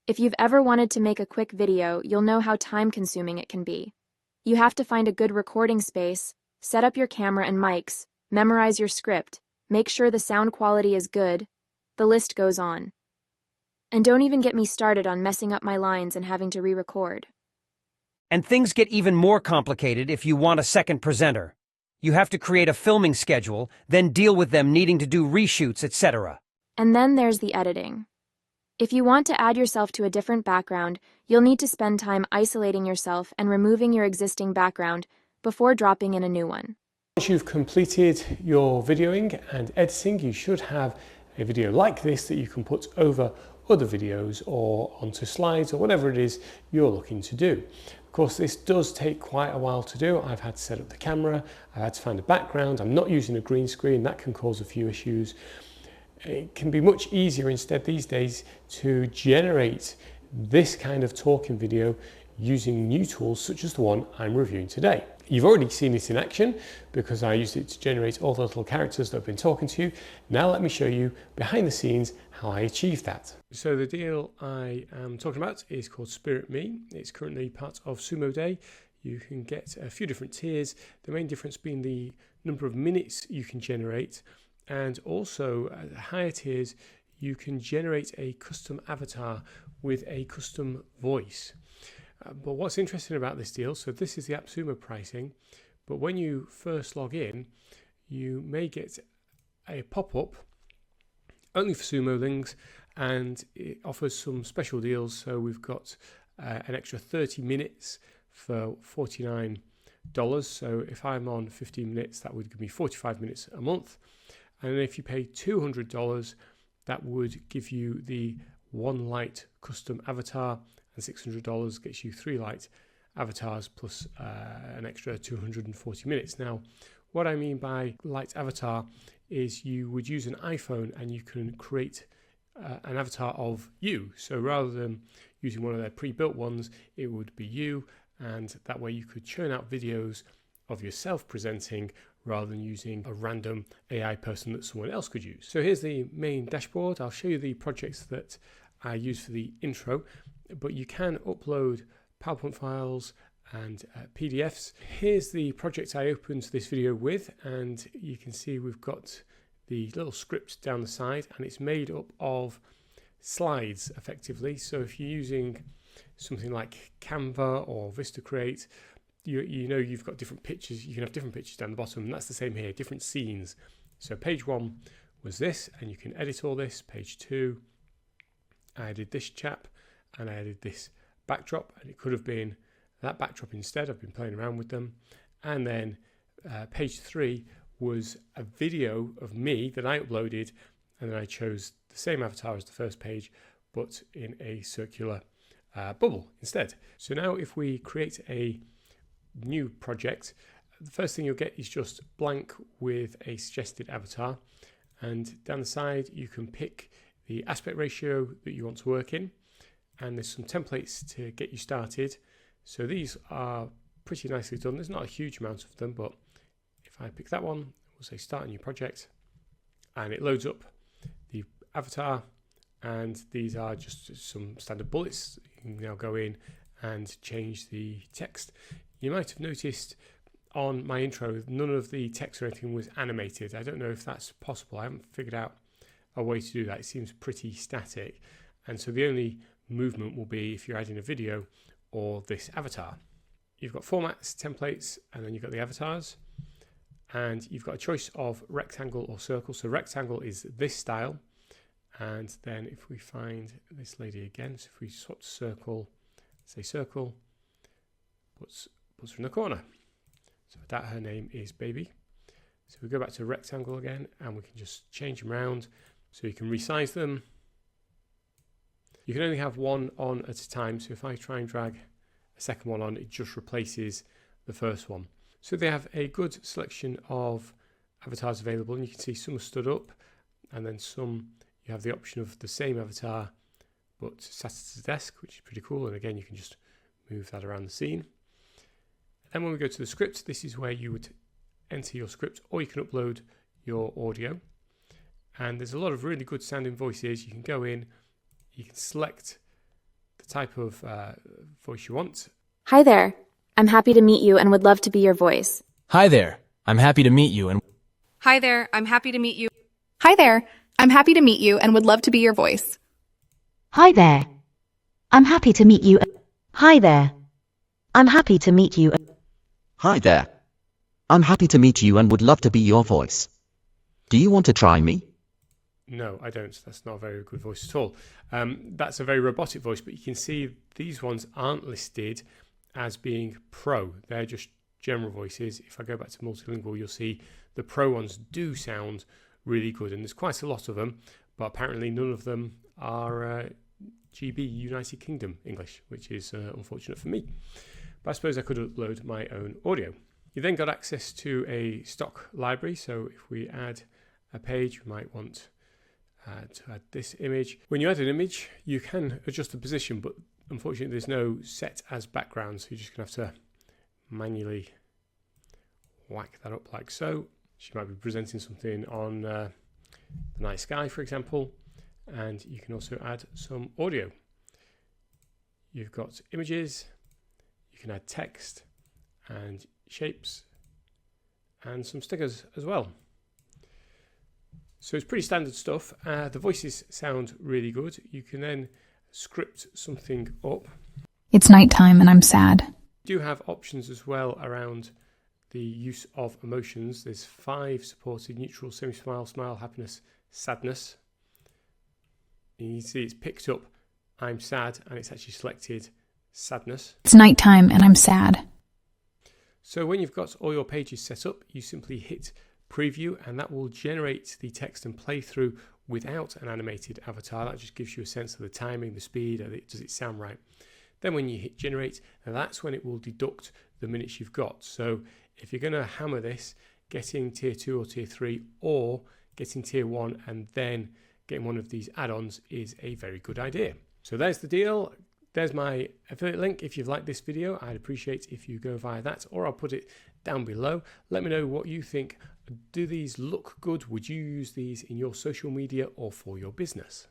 If you've ever wanted to make a quick video, you'll know how time-consuming it can be. You have to find a good recording space, set up your camera and mics, memorize your script, make sure the sound quality is good. The list goes on. And don't even get me started on messing up my lines and having to re-record. And things get even more complicated if you want a second presenter. You have to create a filming schedule, then deal with them needing to do reshoots, etc. And then there's the editing. If you want to add yourself to a different background, you'll need to spend time isolating yourself and removing your existing background before dropping in a new one. Once you've completed your videoing and editing, you should have a video like this that you can put over other videos or onto slides or whatever it is you're looking to do. Of course, this does take quite a while to do. I've had to set up the camera, I've had to find a background, I'm not using a green screen, that can cause a few issues. It can be much easier instead these days to generate this kind of talking video using new tools such as the one I'm reviewing today. You've already seen it in action because I used it to generate all the little characters that I've been talking to you. Now let me show you behind the scenes how I achieved that. So the deal I am talking about is called Spirit Me. It's currently part of Sumo Day. You can get a few different tiers, the main difference being the number of minutes you can generate, and also at higher tiers you can generate a custom avatar with a custom voice. But what's interesting about this deal, so this is the AppSumo pricing, but when you first log in, you may get a pop-up only for Sumolings, and it offers some special deals. So we've got an extra 30 minutes for $49. So if I'm on 15 minutes, that would give me 45 minutes a month. And if you pay $200, that would give you the one light custom avatar, and $600 gets you 3 light avatars plus an extra 240 minutes. Now, what I mean by light avatar is you would use an iPhone and you can create an avatar of you. So rather than using one of their pre-built ones, it would be you, and that way you could churn out videos of yourself presenting rather than using a random AI person that someone else could use. So here's the main dashboard. I'll show you the projects that I use for the intro, but you can upload PowerPoint files and PDFs. Here's the project I opened this video with, and you can see we've got the little script down the side, and it's made up of slides effectively. So if you're using something like Canva or VistaCreate, you know you've got different pictures, you can have different pictures down the bottom, and that's the same here, different scenes. So page 1 was this, and you can edit all this. Page 2, I added this chap, and I added this backdrop, and it could have been that backdrop instead. I've been playing around with them. And then page 3 was a video of me that I uploaded, and then I chose the same avatar as the first page, but in a circular bubble instead. So now if we create a new project, the first thing you'll get is just blank with a suggested avatar, and down the side you can pick the aspect ratio that you want to work in, and there's some templates to get you started. So these are pretty nicely done. There's not a huge amount of them, but if I pick that one, we'll say start a new project, and it loads up the avatar, and these are just some standard bullets. You can now go in and change the text. You might have noticed on my intro, none of the text or anything was animated. I don't know if that's possible. I haven't figured out a way to do that. It seems pretty static. And so the only movement will be if you're adding a video or this avatar. You've got formats, templates, and then you've got the avatars. And you've got a choice of rectangle or circle. So rectangle is this style. And then if we find this lady again, so if we swap to circle, say circle, puts her in the corner. So that her name is Baby. So we go back to rectangle again, and we can just change them around. So you can resize them. You can only have one on at a time. So if I try and drag a second one on, it just replaces the first one. So they have a good selection of avatars available, and you can see some are stood up, and then some you have the option of the same avatar but sat at a desk, which is pretty cool. And again, you can just move that around the scene. Then when we go to the script, this is where you would enter your script, or you can upload your audio. And there's a lot of really good sounding voices. You can go in, you can select type of voice you want. Hi there. I'm happy to meet you and would love to be your voice. Hi there. I'm happy to meet you and Hi there, I'm happy to meet you. Hi there, I'm happy to meet you and would love to be your voice. Hi there. I'm happy to meet you. Hi there. I'm happy to meet you. Hi there. I'm happy to meet you and would love to be your voice. Do you want to try me? No, I don't. That's not a very good voice at all. That's a very robotic voice, but you can see these ones aren't listed as being pro. They're just general voices. If I go back to multilingual, you'll see the pro ones do sound really good, and there's quite a lot of them, but apparently none of them are GB United Kingdom English, which is unfortunate for me. But I suppose I could upload my own audio. You then got access to a stock library, so if we add a page, we might want to add this image. When you add an image, you can adjust the position, but unfortunately there's no set as background, so you're just going to have to manually whack that up like so. She might be presenting something on the night sky, for example, and you can also add some audio. You've got images, you can add text and shapes and some stickers as well. So it's pretty standard stuff. The voices sound really good. You can then script something up. It's nighttime and I'm sad. You do have options as well around the use of emotions. There's 5 supported: neutral, semi-smile, smile, happiness, sadness. And you can see it's picked up I'm sad, and it's actually selected sadness. It's nighttime and I'm sad. So when you've got all your pages set up, you simply hit preview and that will generate the text and play through without an animated avatar. That just gives you a sense of the timing, the speed, does it sound right. Then when you hit generate, and that's when it will deduct the minutes you've got. So if you're going to hammer this, getting tier 2 or tier 3 or getting tier 1 and then getting one of these add-ons is a very good idea. So there's the deal. There's my affiliate link. If you've liked this video, I'd appreciate if you go via that, or I'll put it down below. Let me know what you think. Do these look good? Would you use these in your social media or for your business?